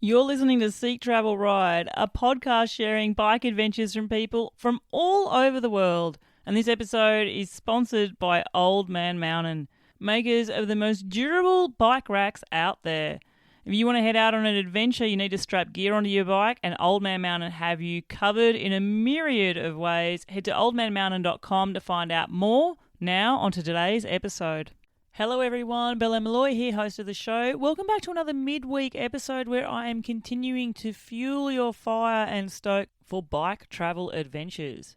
You're listening to Seek Travel Ride, a podcast sharing bike adventures from people from all over the world. And this episode is sponsored by Old Man Mountain, makers of the most durable bike racks out there. If you want to head out on an adventure, you need to strap gear onto your bike, and Old Man Mountain have you covered in a myriad of ways. Head to oldmanmountain.com to find out more. Now, onto today's episode. Hello everyone, Bella Malloy here, host of the show. Welcome back to another midweek episode where I am continuing to fuel your fire and stoke for bike travel adventures.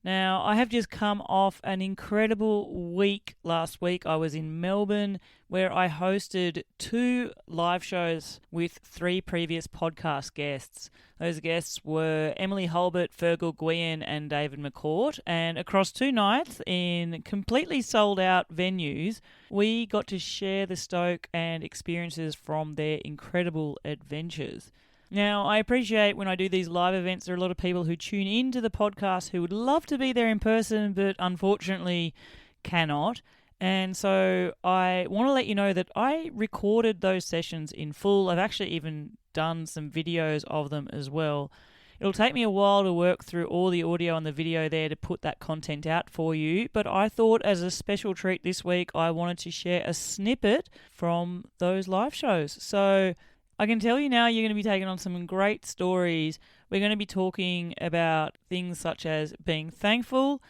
Now, I have just come off an incredible week last week. I was in Melbourne where I hosted 2 live shows with 3 previous podcast guests. Those guests were Emily Hulbert, Fergal Guihen and David McCourt. And across 2 nights in completely sold out venues, we got to share the stoke and experiences from their incredible adventures. Now, I appreciate when I do these live events, there are a lot of people who tune into the podcast who would love to be there in person, but unfortunately cannot. And so I want to let you know that I recorded those sessions in full. I've actually even done some videos of them as well. It'll take me a while to work through all the audio and the video there to put that content out for you, but I thought as a special treat this week, I wanted to share a snippet from those live shows. So I can tell you now you're going to be taking on some great stories. We're going to be talking about things such as being thankful,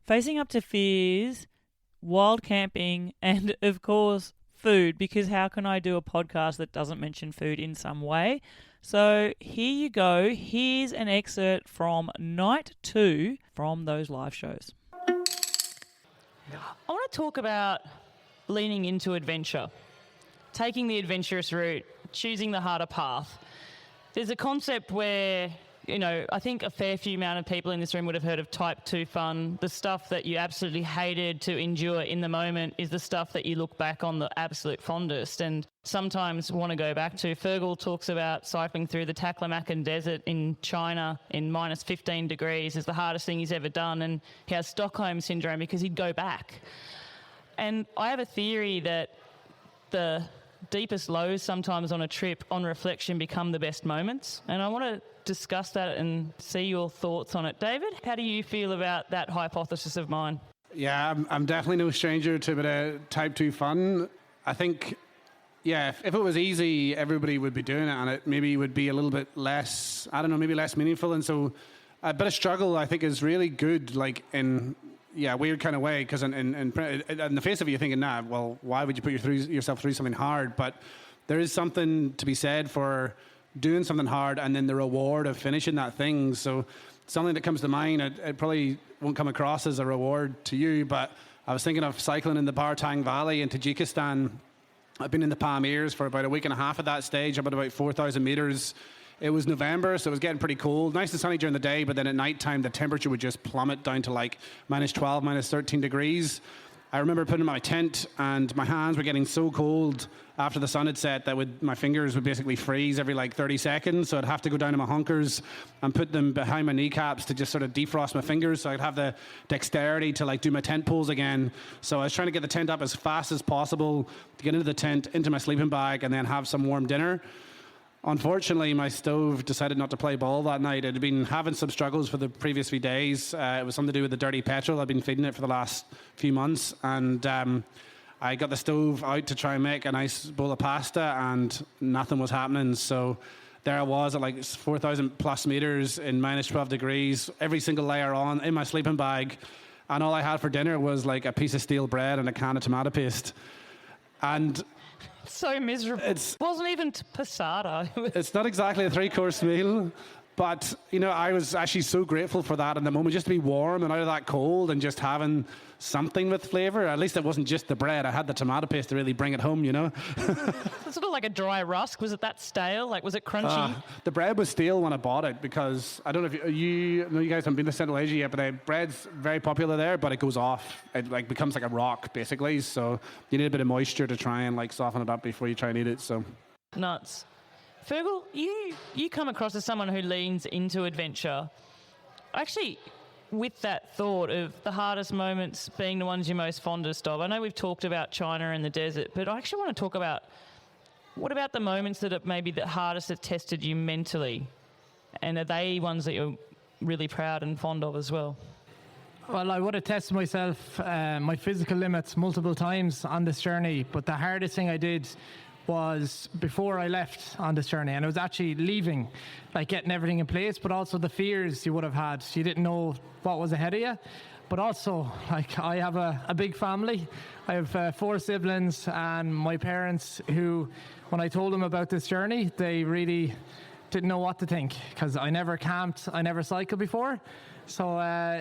facing up to fears, wild camping, and of course, food, because how can I do a podcast that doesn't mention food in some way? So here you go. Here's an excerpt from night 2 from those live shows. I want to talk about leaning into adventure, taking the adventurous route, choosing the harder path. There's a concept where, I think a fair few amount of people in this room would have heard of type 2 fun. The stuff that you absolutely hated to endure in the moment is the stuff that you look back on the absolute fondest and sometimes want to go back to. Fergal talks about cycling through the Taklamakan Desert in China in minus 15 degrees is the hardest thing he's ever done, and he has Stockholm syndrome because he'd go back. And I have a theory that the deepest lows sometimes on a trip, on reflection, become the best moments. And I want to discuss that and see your thoughts on it. David, how do you feel about that hypothesis of mine? Yeah, I'm definitely no stranger to a bit of type 2 fun. I think, if it was easy, everybody would be doing it, and it maybe would be a little bit less, maybe less meaningful. And so a bit of struggle, I think, is really good, like in weird kind of way, because in the face of it, you're thinking, well, why would you put yourself through something hard? But there is something to be said for doing something hard and then the reward of finishing that thing. So something that comes to mind, it probably won't come across as a reward to you, but I was thinking of cycling in the Bartang Valley in Tajikistan. I've been in the Pamirs for about a week and a half at that stage, about 4,000 meters. It was November, so it was getting pretty cold. Nice and sunny during the day, but then at night time, the temperature would just plummet down to like minus 12, minus 13 degrees. I remember putting in my tent, and my hands were getting so cold after the sun had set that my fingers would basically freeze every 30 seconds. So I'd have to go down to my hunkers and put them behind my kneecaps to just sort of defrost my fingers, so I'd have the dexterity to do my tent pulls again. So I was trying to get the tent up as fast as possible to get into the tent, into my sleeping bag, and then have some warm dinner. Unfortunately, my stove decided not to play ball that night. It had been having some struggles for the previous few days. It was something to do with the dirty petrol I'd been feeding it for the last few months. And I got the stove out to try and make a nice bowl of pasta, and nothing was happening. So there I was at 4,000 plus meters in minus 12 degrees, every single layer on in my sleeping bag. And all I had for dinner was a piece of steel bread and a can of tomato paste. And so miserable. It wasn't even passata. It's not exactly a 3-course meal, but I was actually so grateful for that in the moment, just to be warm and out of that cold and just having something with flavour. At least it wasn't just the bread. I had the tomato paste to really bring it home, It's sort of like a dry rusk. Was it that stale? Was it crunchy? The bread was stale when I bought it, because I don't know if you guys haven't been to Central Asia yet, but the bread's very popular there, but it goes off. It becomes like a rock, basically. So you need a bit of moisture to try and soften it up before you try and eat it. So nuts. Fergal, you come across as someone who leans into adventure. Actually, with that thought of the hardest moments being the ones you're most fondest of, I know we've talked about China and the desert, but I actually want to talk about What about the moments that are maybe the hardest that tested you mentally? And are they ones that you're really proud and fond of as well? Well, I would have tested myself, my physical limits multiple times on this journey, but the hardest thing I did was before I left on this journey, and it was actually leaving, like getting everything in place, but also the fears you would have had. You didn't know what was ahead of you, but also, like, I have a big family. I have 4 siblings, and my parents, who, when I told them about this journey, they really didn't know what to think, because I never camped, I never cycled before, so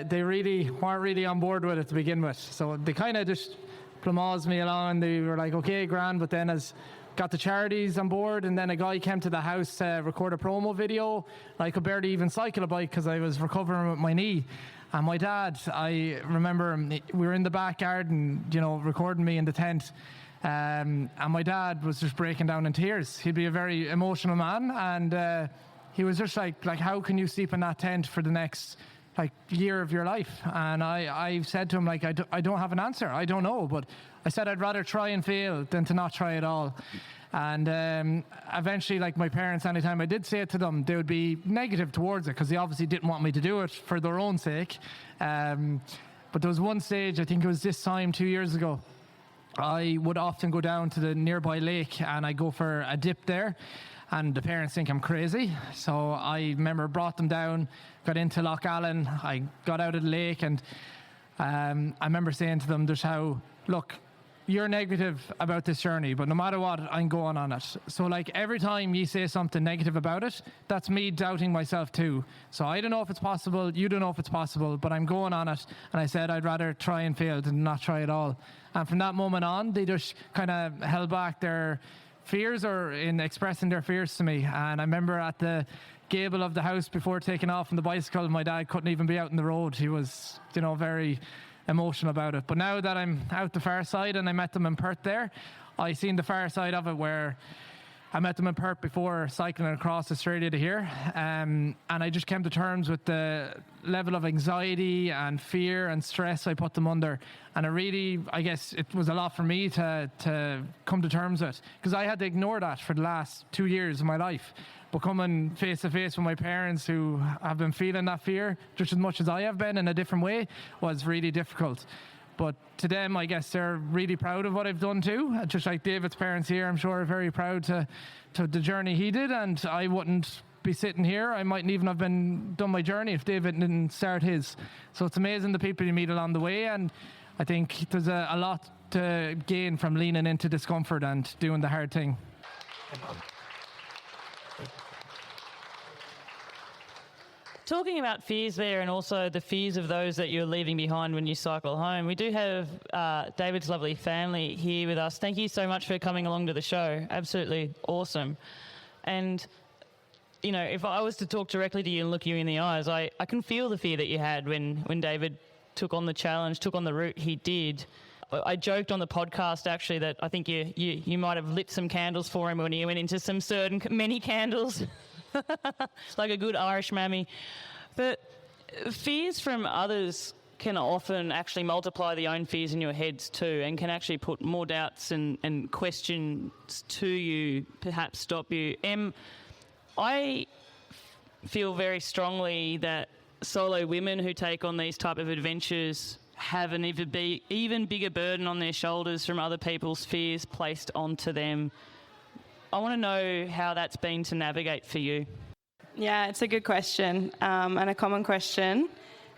they really weren't really on board with it to begin with. So they kind of just plumazed me along. They were like, okay, grand, but then as got the charities on board, and then a guy came to the house to record a promo video. I could barely even cycle a bike because I was recovering with my knee. And my dad, I remember we were in the backyard and, recording me in the tent. And my dad was just breaking down in tears. He'd be a very emotional man. And he was just like, how can you sleep in that tent for the next year of your life? And I said to him, I don't have an answer. I don't know. But I said I'd rather try and fail than to not try at all. And eventually, my parents, anytime I did say it to them, they would be negative towards it because they obviously didn't want me to do it for their own sake. But there was one stage, I think it was this time 2 years ago, I would often go down to the nearby lake and I go for a dip there. And the parents think I'm crazy. So I remember brought them down, got into Loch Allen, I got out of the lake, and I remember saying to them just how, look, you're negative about this journey, but no matter what, I'm going on it. So every time you say something negative about it, that's me doubting myself too. So I don't know if it's possible, you don't know if it's possible, but I'm going on it. And I said I'd rather try and fail than not try at all. And from that moment on, they just kind of held back their fears or in expressing their fears to me. And I remember at the gable of the house before taking off on the bicycle, my dad couldn't even be out in the road. He was, very emotional about it. But now that I'm out the far side, and I met them in Perth there, I seen the far side of it where I met them in Perth before cycling across Australia to here, and I just came to terms with the level of anxiety and fear and stress I put them under. And it really, I guess it was a lot for me to come to terms with, because I had to ignore that for the last 2 years of my life. But coming face to face with my parents who have been feeling that fear just as much as I have been in a different way was really difficult. But to them, I guess they're really proud of what I've done too. Just like David's parents here, I'm sure, are very proud to the journey he did. And I wouldn't be sitting here. I mightn't even have done my journey if David didn't start his. So it's amazing the people you meet along the way. And I think there's a lot to gain from leaning into discomfort and doing the hard thing. Talking about fears there, and also the fears of those that you're leaving behind when you cycle home, we do have David's lovely family here with us. Thank you so much for coming along to the show. Absolutely awesome. And, if I was to talk directly to you and look you in the eyes, I can feel the fear that you had when David took on the challenge, took on the route he did. I joked on the podcast, actually, that I think you might have lit some candles for him when he went into some certain many candles. Like a good Irish mammy. But fears from others can often actually multiply the own fears in your heads too, and can actually put more doubts and questions to you, perhaps stop you. Em, I feel very strongly that solo women who take on these type of adventures have an even bigger burden on their shoulders from other people's fears placed onto them. I want to know how that's been to navigate for you. Yeah, it's a good question, and a common question.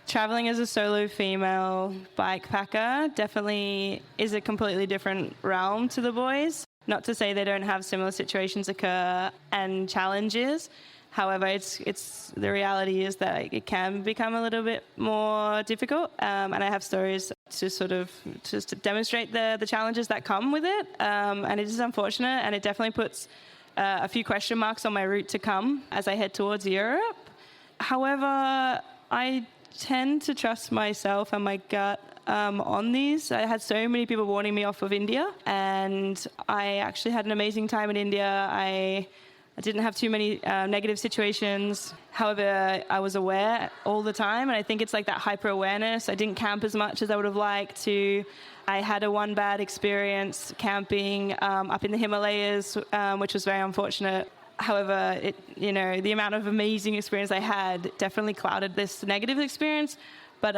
Travelling as a solo female bike packer definitely is a completely different realm to the boys. Not to say they don't have similar situations occur and challenges. However, it's the reality is that it can become a little bit more difficult, and I have stories to sort of just to demonstrate the challenges that come with it, and it is unfortunate, and it definitely puts a few question marks on my route to come as I head towards Europe. However, I tend to trust myself and my gut on these. I had so many people warning me off of India, and I actually had an amazing time in India. I I didn't have too many negative situations. However, I was aware all the time, and I think it's like that hyper-awareness. I didn't camp as much as I would have liked to. I had one bad experience camping up in the Himalayas, which was very unfortunate. However, the amount of amazing experience I had definitely clouded this negative experience. But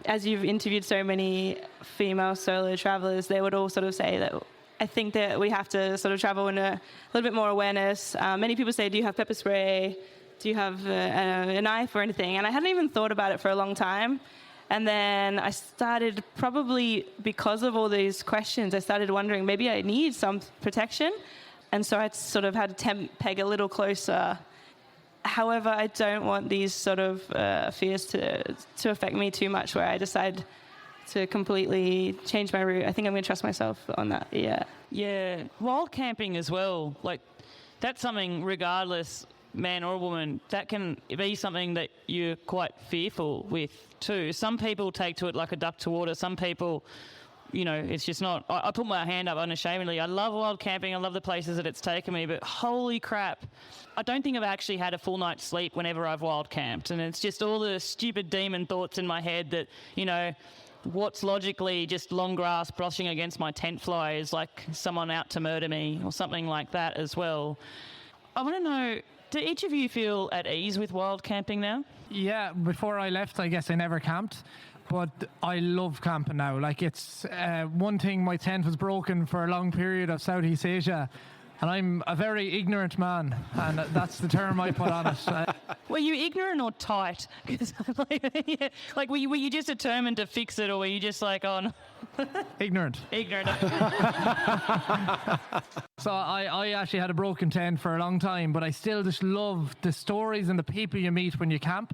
as you've interviewed so many female solo travelers, they would all sort of say that I think that we have to sort of travel in a little bit more awareness. Many people say, do you have pepper spray? Do you have a knife or anything? And I hadn't even thought about it for a long time. And then I started, probably because of all these questions, I started wondering maybe I need some protection. And so I sort of had to temp peg a little closer. However, I don't want these sort of fears to affect me too much, where I decide to completely change my route. I think I'm going to trust myself on that, yeah. Yeah, wild camping as well, like that's something, regardless, man or woman, that can be something that you're quite fearful with too. Some people take to it like a duck to water. Some people, it's just not. I put my hand up unashamedly. I love wild camping. I love the places that it's taken me, but holy crap, I don't think I've actually had a full night's sleep whenever I've wild camped. And it's just all the stupid demon thoughts in my head that, what's logically just long grass brushing against my tent fly is like someone out to murder me or something like that as well. I want to know, do each of you feel at ease with wild camping now? Yeah, before I left, I guess I never camped, but I love camping now. Like, it's one thing, my tent was broken for a long period of Southeast Asia, and I'm a very ignorant man, and that's the term I put on it. Were you ignorant or tight? Were you just determined to fix it, or were you just like, oh, no? Ignorant. So I actually had a broken tent for a long time, but I still just love the stories and the people you meet when you camp.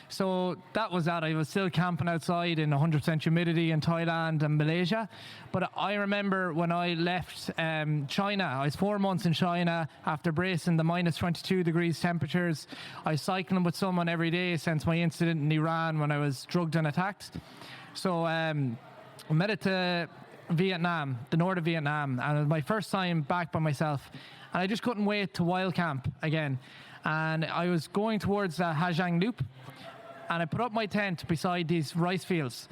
So that was that. I was still camping outside in 100% humidity in Thailand and Malaysia. But I remember when I left China, I was 4 months in China after bracing the minus 22 degrees temperatures. I was cycling with someone every day since my incident in Iran when I was drugged and attacked. So I made it to Vietnam, the north of Vietnam, and it was my first time back by myself. And I just couldn't wait to wild camp again. And I was going towards the Ha Giang Loop, and I put up my tent beside these rice fields.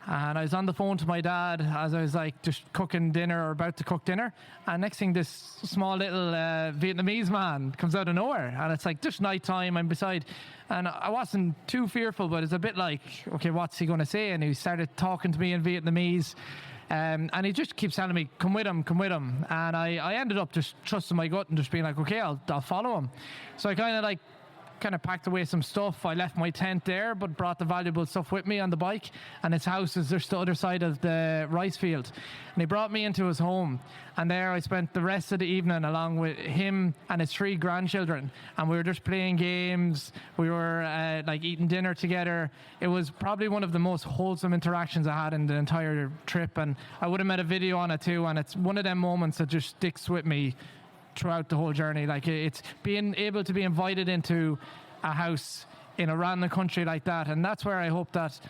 And I was on the phone to my dad as I was like just cooking dinner or about to cook dinner. And next thing, this small little Vietnamese man comes out of nowhere. And it's like just night time, I'm beside. And I wasn't too fearful, but it's a bit like, okay, what's he going to say? And he started talking to me in Vietnamese. And he just keeps telling me, come with him. And I ended up just trusting my gut and just being like, okay, I'll follow him. So I kind of packed away some stuff. I left my tent there, but brought the valuable stuff with me on the bike. And his house is just the other side of the rice field. And he brought me into his home. And there I spent the rest of the evening along with him and his 3 grandchildren. And we were just playing games. We were eating dinner together. It was probably one of the most wholesome interactions I had in the entire trip. And I would have made a video on it too. And it's one of them moments that just sticks with me throughout the whole journey. Like, it's being able to be invited into a house in a random country like that, and that's where I hope that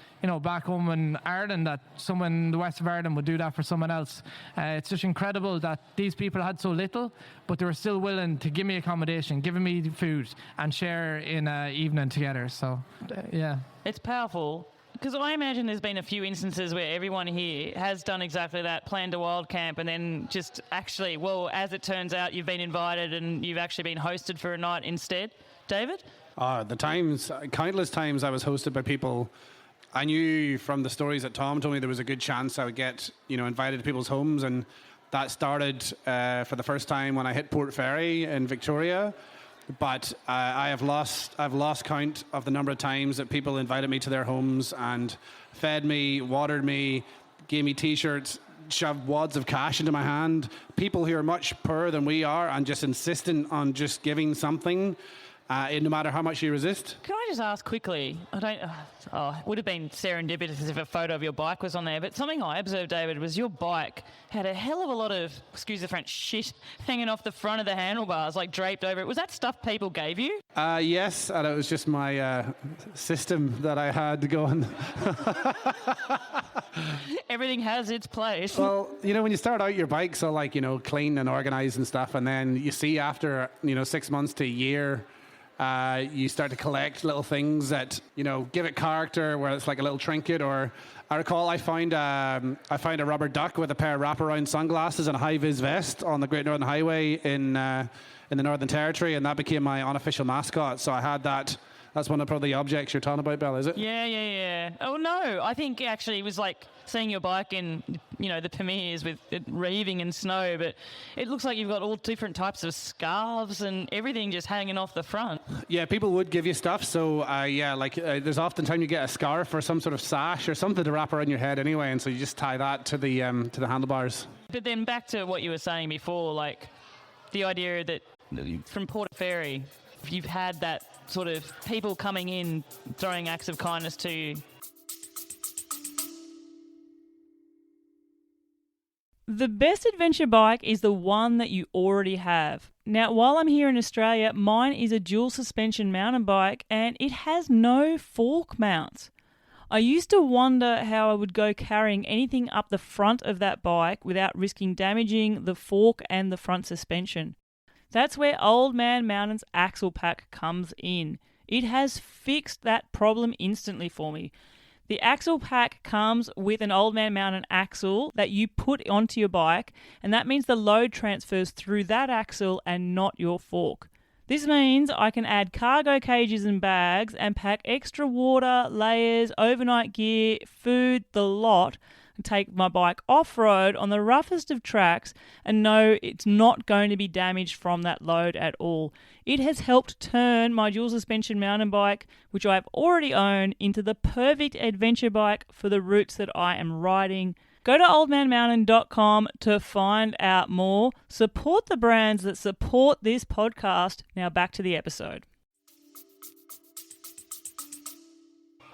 back home in Ireland, that someone in the west of Ireland would do that for someone else. It's just incredible that these people had so little, but they were still willing to give me accommodation, giving me food, and share in an evening together. So yeah, it's powerful. Because I imagine there's been a few instances where everyone here has done exactly that, planned a wild camp, and then just actually, as it turns out, you've been invited and you've actually been hosted for a night instead. David? Countless times I was hosted by people. I knew from the stories that Tom told me there was a good chance I would get, invited to people's homes, and that started for the first time when I hit Port Fairy in Victoria. But I've lost count of the number of times that people invited me to their homes and fed me, watered me, gave me T-shirts, shoved wads of cash into my hand. People who are much poorer than we are and just insistent on just giving something. no matter how much you resist. Can I just ask quickly? It would have been serendipitous if a photo of your bike was on there, but something I observed, David, was your bike had a hell of a lot of, excuse the French, shit hanging off the front of the handlebars, like draped over it. Was that stuff people gave you? Yes, and it was just my system that I had going. Everything has its place. Well, when you start out your bike, so like, clean and organized and stuff, and then you see after, 6 months to a year, you start to collect little things that, give it character, where it's like a little trinket. Or I recall I found a rubber duck with a pair of wraparound sunglasses and a high-vis vest on the Great Northern Highway in the Northern Territory, and that became my unofficial mascot. So I had that. That's one of probably the objects you're talking about, Belle, is it? Yeah. Oh, no. I think actually it was like seeing your bike in, the Pamirs with it reeving in snow, but it looks like you've got all different types of scarves and everything just hanging off the front. Yeah, people would give you stuff. So, there's often time you get a scarf or some sort of sash or something to wrap around your head anyway, and so you just tie that to the handlebars. But then back to what you were saying before, like the idea that from Portaferry, you've had that sort of people coming in, throwing acts of kindness to you. The best adventure bike is the one that you already have. Now, while I'm here in Australia, mine is a dual suspension mountain bike and it has no fork mounts. I used to wonder how I would go carrying anything up the front of that bike without risking damaging the fork and the front suspension. That's where Old Man Mountain's axle pack comes in. It has fixed that problem instantly for me. The axle pack comes with an Old Man Mountain axle that you put onto your bike, and that means the load transfers through that axle and not your fork. This means I can add cargo cages and bags and pack extra water, layers, overnight gear, food, the lot, and take my bike off-road on the roughest of tracks and know it's not going to be damaged from that load at all. It has helped turn my dual suspension mountain bike, which I've already owned, into the perfect adventure bike for the routes that I am riding. Go to oldmanmountain.com to find out more. Support the brands that support this podcast. Now back to the episode.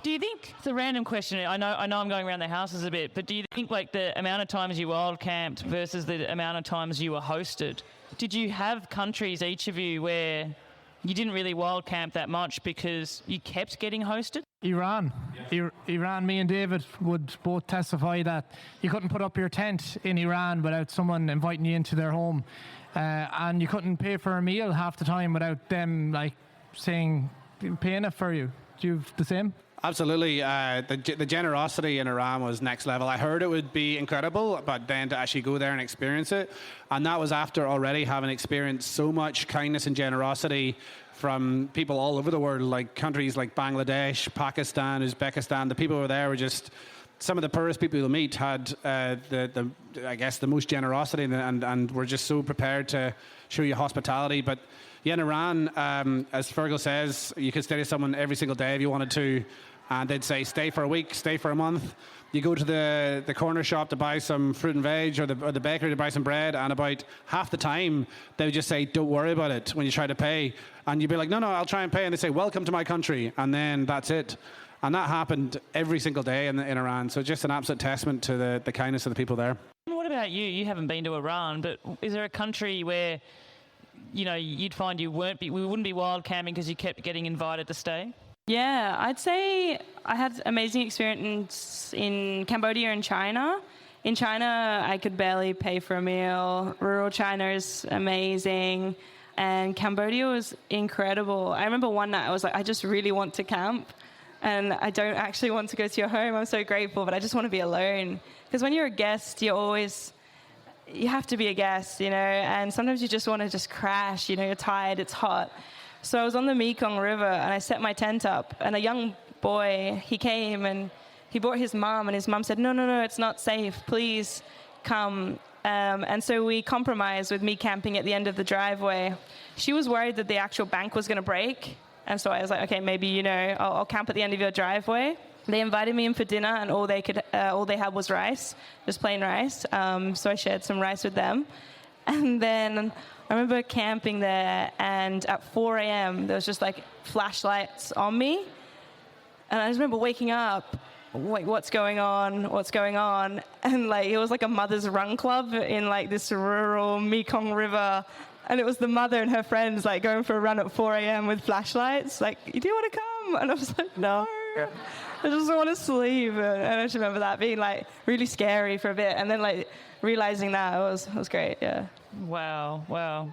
Do you think, it's a random question, I know I'm going around the houses a bit, but do you think like the amount of times you wild camped versus the amount of times you were hosted, did you have countries, each of you, where you didn't really wild camp that much because you kept getting hosted? Iran. Iran, me and David would both testify that you couldn't put up your tent in Iran without someone inviting you into their home. And you couldn't pay for a meal half the time without them paying it for you. Do you have the same? Absolutely. The generosity in Iran was next level. I heard it would be incredible, but then to actually go there and experience it, and that was after already having experienced so much kindness and generosity from people all over the world, like countries like Bangladesh, Pakistan, Uzbekistan. The people who were there were just some of the poorest people you'll meet had the most generosity and were just so prepared to show you hospitality. But yeah, in Iran, as Fergal says, you could stay to someone every single day if you wanted to, and they'd say stay for a week, stay for a month. You go to the corner shop to buy some fruit and veg, or the bakery to buy some bread, and about half the time they would just say, don't worry about it when you try to pay. And you'd be like, no, I'll try and pay. And they say, welcome to my country. And then that's it. And that happened every single day in Iran. So just an absolute testament to the kindness of the people there. What about you? You haven't been to Iran, but is there a country where, you'd find we wouldn't be wild camping because you kept getting invited to stay? Yeah, I'd say I had amazing experience in Cambodia and China. In China, I could barely pay for a meal. Rural China is amazing. And Cambodia was incredible. I remember one night I was like, I just really want to camp. And I don't actually want to go to your home. I'm so grateful, but I just want to be alone. Because when you're a guest, you have to be a guest, and sometimes you just want to just crash, you're tired, it's hot. So I was on the Mekong River and I set my tent up, and a young boy, he came and he brought his mum, and his mum said, no, it's not safe, please come. And so we compromised with me camping at the end of the driveway. She was worried that the actual bank was going to break. And so I was like, okay, maybe, I'll camp at the end of your driveway. They invited me in for dinner, and all they had was rice, just plain rice. So I shared some rice with them. And then I remember camping there, and at 4 a.m. there was just like flashlights on me. And I just remember waking up, like, what's going on? What's going on? And like, it was like a mother's run club in like this rural Mekong River. And it was the mother and her friends like going for a run at 4 a.m. with flashlights. Like, do you want to come? And I was like, no. Yeah. I just want to sleep. And I just remember that being like really scary for a bit. And then like realizing that it was great, yeah. Wow.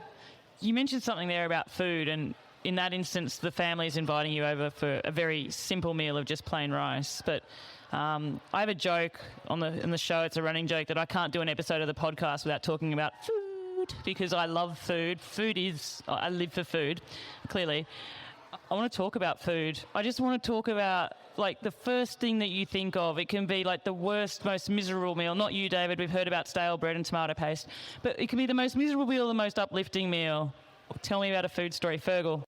You mentioned something there about food, and in that instance, the family's inviting you over for a very simple meal of just plain rice. But I have a joke on the show. It's a running joke that I can't do an episode of the podcast without talking about food, because I love food. I live for food, clearly. I want to talk about food. I just want to talk about, like, the first thing that you think of. It can be, like, the worst, most miserable meal. Not you, David. We've heard about stale bread and tomato paste. But it can be the most miserable meal, the most uplifting meal. Tell me about a food story. Fergal.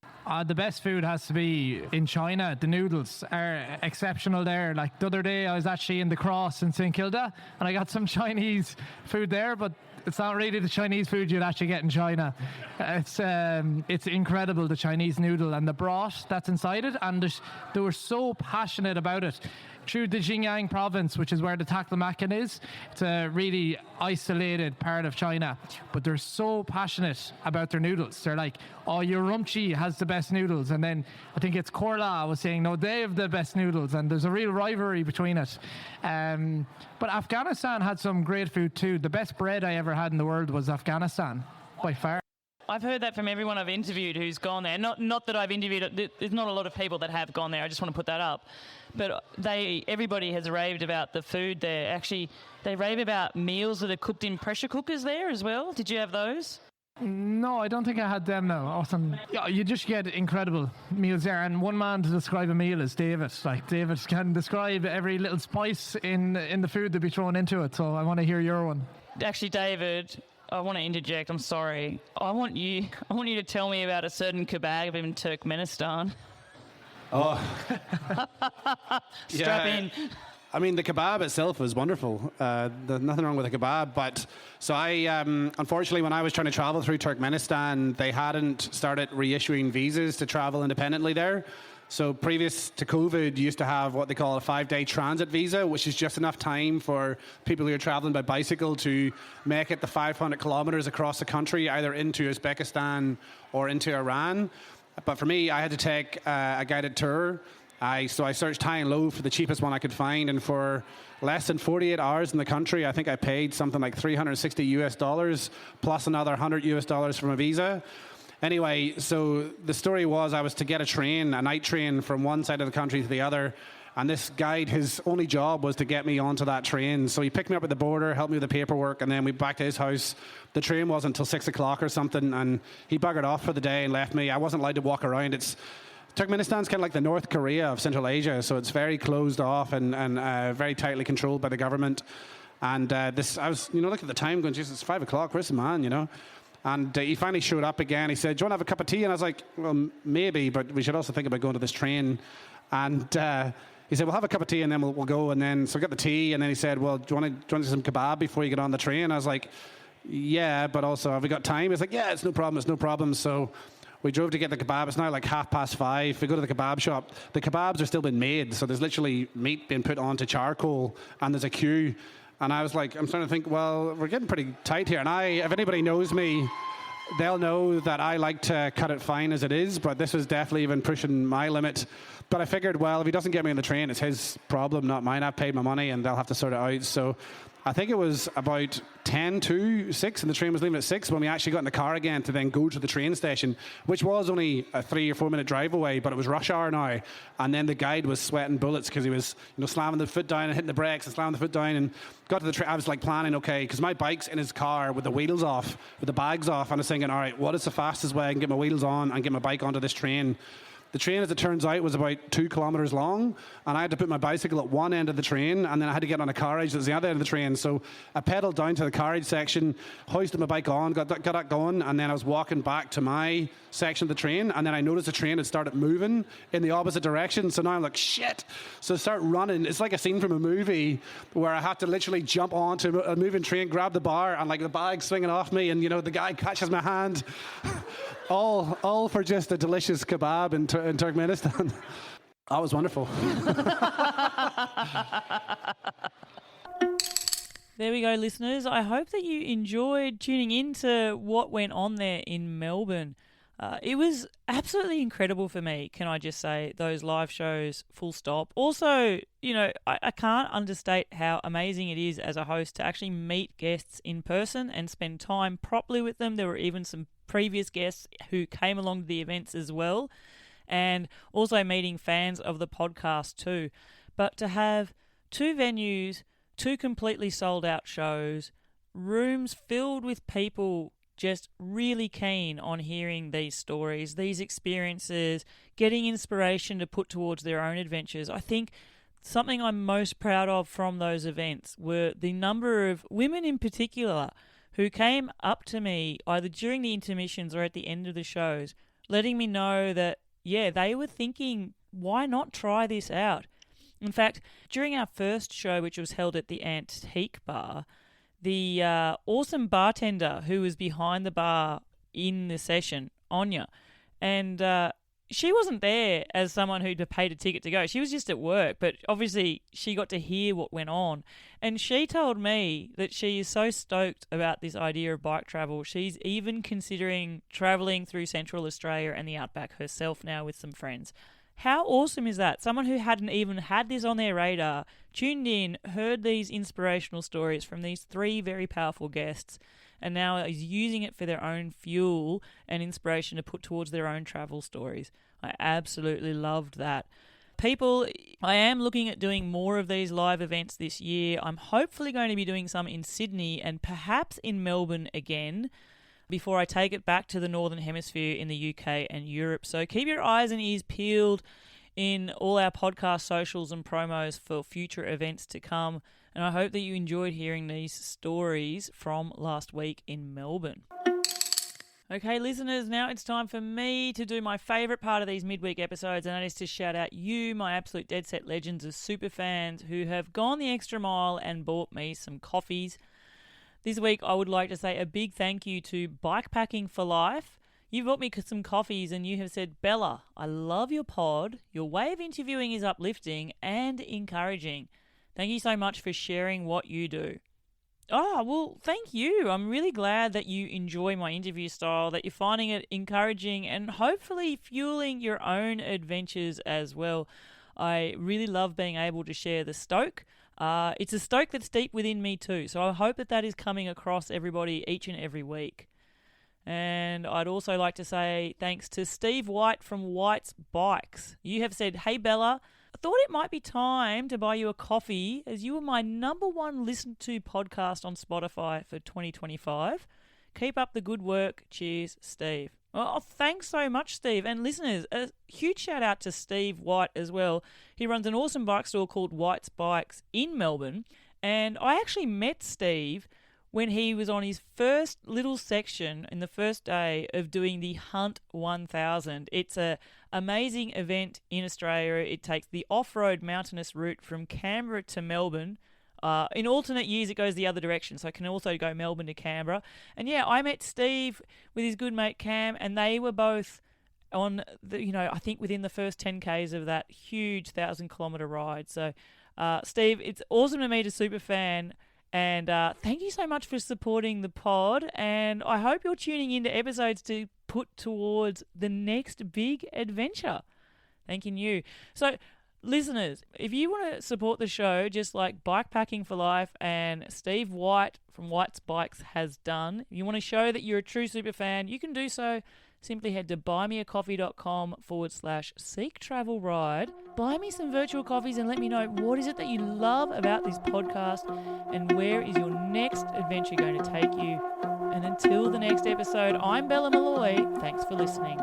The best food has to be in China. The noodles are exceptional there. Like the other day, I was actually in the Cross in St Kilda, and I got some Chinese food there, but it's not really the Chinese food you'd actually get in China. It's incredible, the Chinese noodle and the broth that's inside it, and they were so passionate about it. Through the Xinjiang province, which is where the Taklamakan is, it's a really isolated part of China, but they're so passionate about their noodles. They're like, oh, your Urumqi has the best noodles, and then I think it's Korla was saying, no, they have the best noodles, and there's a real rivalry between it. But Afghanistan had some great food too. The best bread I ever had in the world was Afghanistan, by far. I've heard that from everyone I've interviewed who's gone there. Not that I've interviewed, there's not a lot of people that have gone there. I just want to put that up. But everybody has raved about the food there. Actually, they rave about meals that are cooked in pressure cookers there as well. Did you have those? No, I don't think I had them, no. Awesome. Yeah, you just get incredible meals there. And one man to describe a meal is David. Like, David can describe every little spice in the food that be thrown into it. So I want to hear your one. Actually, David, I want to interject. I'm sorry. I want you to tell me about a certain kebab in Turkmenistan. Oh. Strap in. I mean, the kebab itself was wonderful. There's nothing wrong with a kebab. But so I, unfortunately, when I was trying to travel through Turkmenistan, they hadn't started reissuing visas to travel independently there. So previous to COVID, you used to have what they call a 5-day transit visa, which is just enough time for people who are traveling by bicycle to make it the 500 kilometers across the country, either into Uzbekistan or into Iran. But for me, I had to take a guided tour. So I searched high and low for the cheapest one I could find, and for less than 48 hours in the country, I think I paid something like $360 plus another $100 from a visa. Anyway, so the story was I was to get a night train from one side of the country to the other, and this guide, his only job was to get me onto that train. So he picked me up at the border, helped me with the paperwork, and then we back to his house. The train wasn't until 6 o'clock or something, and he buggered off for the day and left me. I wasn't allowed to walk around. Turkmenistan's kind of like the North Korea of Central Asia, so it's very closed off and very tightly controlled by the government. And I was, look at the time going, Jesus, it's 5 o'clock, where's the man, And he finally showed up again. He said, do you want to have a cup of tea? And I was like, well, maybe, but we should also think about going to this train. And he said, we'll have a cup of tea and then we'll go. And then, so we got the tea. And then he said, well, do you want to some kebab before you get on the train? I was like, yeah, but also, have we got time? He's like, yeah, it's no problem. So we drove to get the kebab. It's now like 5:30. We go to the kebab shop. The kebabs are still being made. So there's literally meat being put onto charcoal and there's a queue. And I was like, I'm starting to think, well, we're getting pretty tight here. And if anybody knows me, they'll know that I like to cut it fine as it is, but this was definitely even pushing my limit. But I figured, well, if he doesn't get me on the train, it's his problem, not mine. I've paid my money and they'll have to sort it out. So I think it was about 10 to 6, and the train was leaving at 6 when we actually got in the car again to then go to the train station, which was only a 3 or 4 minute drive away, but it was rush hour now. And then the guide was sweating bullets because he was, slamming the foot down and hitting the brakes and slamming the foot down, and got to the train. I was like planning, okay, because my bike's in his car with the wheels off, with the bags off, and I was thinking, all right, what is the fastest way I can get my wheels on and get my bike onto this train? The train, as it turns out, was about 2 kilometres long, and I had to put my bicycle at one end of the train, and then I had to get on a carriage that was the other end of the train. So I pedalled down to the carriage section, hoisted my bike on, got that going, and then I was walking back to my section of the train, and then I noticed the train had started moving in the opposite direction. So now I'm like, shit. So I start running. It's like a scene from a movie where I had to literally jump onto a moving train, grab the bar, and like the bag swinging off me, and the guy catches my hand. all for just a delicious kebab in Turkmenistan. That was wonderful. There we go, listeners. I hope that you enjoyed tuning in to what went on there in Melbourne. It was absolutely incredible for me, can I just say, those live shows, full stop. Also, I can't understate how amazing it is as a host to actually meet guests in person and spend time properly with them. There were even some previous guests who came along to the events as well, and also meeting fans of the podcast too. But to have 2 venues, 2 completely sold out shows, rooms filled with people just really keen on hearing these stories, these experiences, getting inspiration to put towards their own adventures. I think something I'm most proud of from those events were the number of women in particular who came up to me either during the intermissions or at the end of the shows, letting me know that, yeah, they were thinking, why not try this out? In fact, during our first show, which was held at the Antique Bar, the awesome bartender who was behind the bar in the session, Anya, and she wasn't there as someone who'd paid a ticket to go. She was just at work, but obviously she got to hear what went on. And she told me that she is so stoked about this idea of bike travel. She's even considering travelling through Central Australia and the outback herself now with some friends. How awesome is that? Someone who hadn't even had this on their radar, tuned in, heard these inspirational stories from these 3 very powerful guests, and now is using it for their own fuel and inspiration to put towards their own travel stories. I absolutely loved that. People, I am looking at doing more of these live events this year. I'm hopefully going to be doing some in Sydney and perhaps in Melbourne again, before I take it back to the Northern Hemisphere in the UK and Europe. So keep your eyes and ears peeled in all our podcast socials and promos for future events to come. And I hope that you enjoyed hearing these stories from last week in Melbourne. Okay, listeners, now it's time for me to do my favourite part of these midweek episodes, and that is to shout out you, my absolute dead set legends of superfans who have gone the extra mile and bought me some coffees. This week, I would like to say a big thank you to Bikepacking for Life. You bought me some coffees and you have said, Bella, I love your pod. Your way of interviewing is uplifting and encouraging. Thank you so much for sharing what you do. Oh, well, thank you. I'm really glad that you enjoy my interview style, that you're finding it encouraging and hopefully fueling your own adventures as well. I really love being able to share the stoke. It's a stoke that's deep within me too, so I hope that is coming across everybody each and every week. And I'd also like to say thanks to Steve White from White's Bikes. You have said, hey Bella, I thought it might be time to buy you a coffee as you were my #1 listened to podcast on Spotify for 2025. Keep up the good work. Cheers, Steve. Oh, thanks so much, Steve. And listeners, a huge shout out to Steve White as well. He runs an awesome bike store called White's Bikes in Melbourne. And I actually met Steve when he was on his first little section in the first day of doing the Hunt 1000. It's an amazing event in Australia. It takes the off-road mountainous route from Canberra to Melbourne. In alternate years, it goes the other direction, so it can also go Melbourne to Canberra. And yeah, I met Steve with his good mate Cam, and they were both on I think within the first 10Ks of that huge 1,000-kilometre ride. So, Steve, it's awesome to meet a super fan, and thank you so much for supporting the pod. And I hope you're tuning into episodes to put towards the next big adventure. Thanking you. So, listeners, if you want to support the show, just like Bikepacking for Life and Steve White from White's Bikes has done, if you want to show that you're a true super fan, you can do so. Simply head to buymeacoffee.com/Seek Travel Ride. Buy me some virtual coffees and let me know what is it that you love about this podcast and where is your next adventure going to take you. And until the next episode, I'm Bella Malloy. Thanks for listening.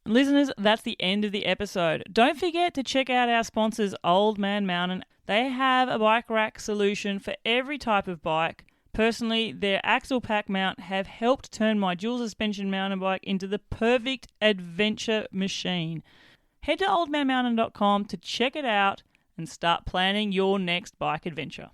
Listeners, that's the end of the episode. Don't forget to check out our sponsors, Old Man Mountain. They have a bike rack solution for every type of bike. Personally, their axle pack mount have helped turn my dual suspension mountain bike into the perfect adventure machine. Head to oldmanmountain.com to check it out and start planning your next bike adventure.